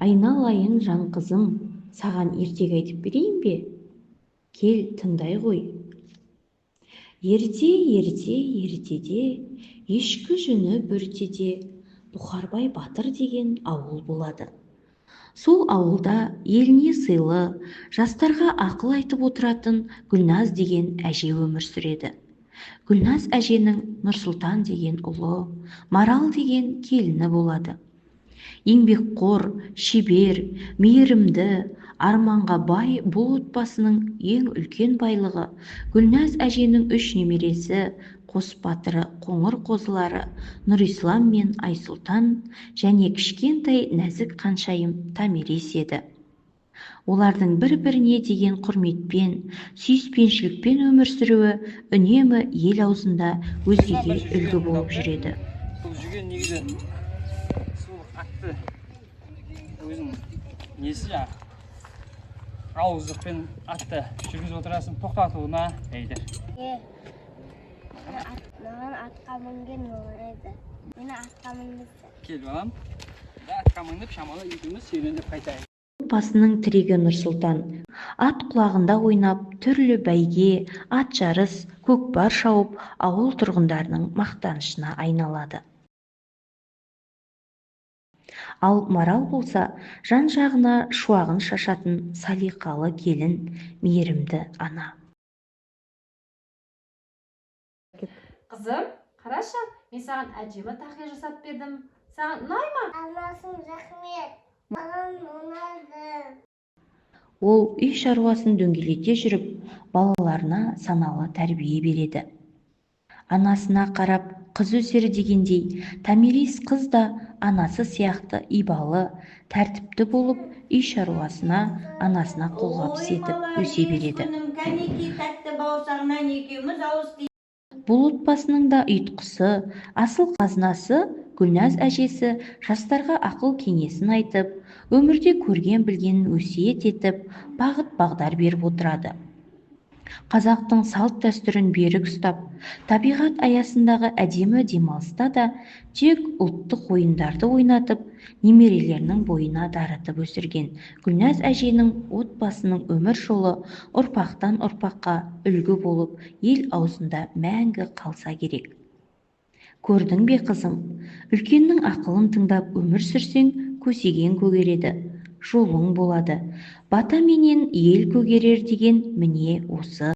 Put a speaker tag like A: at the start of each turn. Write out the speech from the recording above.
A: Айналайын жан қызым, саған ертек айтып берейін бе? Кел, тыңдай ғой. Ерте, ертеде, ешкі жүні бөртеде, Бұқарбай батыр деген ауыл болады. Сол ауылда еліне сыйлы, жастарға ақыл айтып отыратын Гүлназ деген әже өмір сүреді. Гүлназ әженің Нұрсұлтан деген ұлы, Марал деген келіні болады. Еңбекқор, шебер, мейірімді, арманға бай бұл отбасының ең үлкен байлығы Гүлназ әженің 3 немересі, қос батыры, қоңыр қозылары Нұрислам мен Айсұлтан және кішкентай нәзік қаншайым Томирис еді. Олардың бір-біріне деген құрметпен, сүйіспеншілікпен өмір сүруі үнемі ел аузында өзгеге үлгі болып жүреді.
B: Бұл жүген негізі сол атты өзінің несі жаңағы ауыздықпен атты жүргізіп отырасың, тоқтатуына дейді.
C: Маған атқа мінген оңайды. Мені атқа мінгізді.
B: Кел балам, атқа мініп шамалы екеуміз серуендеп қайтайық.
A: Отбасының тірегі Нұрсұлтан. Ат құлағында ойнап, түрлі бәйге, ат жарыс, көкпар шауып, ауыл тұрғындарының мақтанышына айналады. Ал Марал болса, жан-жағына шуағын шашатын салиқалы келін, мейірімді ана.
D: Қызым, қарашы, мен саған әдемі тақия жасап бердім. Саған ұнай ма?
C: Анасым, рахмет. Маған ұнады.
A: Ол үй шаруасын дөңгелете жүріп, балаларына саналы тәрбие береді. Анасына қарап қыз өсер дегендей, Томирис қыз да анасы сияқты ибалы, тәртіпті болып, үй шаруасына анасына қолғабыс етіп өсе береді. Бұл отбасының да ұйытқысы, асыл қазынасы Гүлназ әжесі жастарға ақыл кеңесін айтып, өмірде көрген білгенін өсиет етіп, бағыт-бағдар беріп отырады. Қазақтың салт дәстүрін берік ұстап, табиғат аясындағы әдемі демалыста да тек ұлттық ойындарды ойнатып, немерелерінің бойына дарытып өсірген Гүлназ әженің отбасының өмір жолы ұрпақтан ұрпаққа үлгі болып, ел аузында мәңгі қалса керек. Көрдің бе қызым, үлкеннің ақылын тыңдап өмір сүрсең, көсеген көгереді, жолың болады. Бата менен ел көгерер деген міне осы.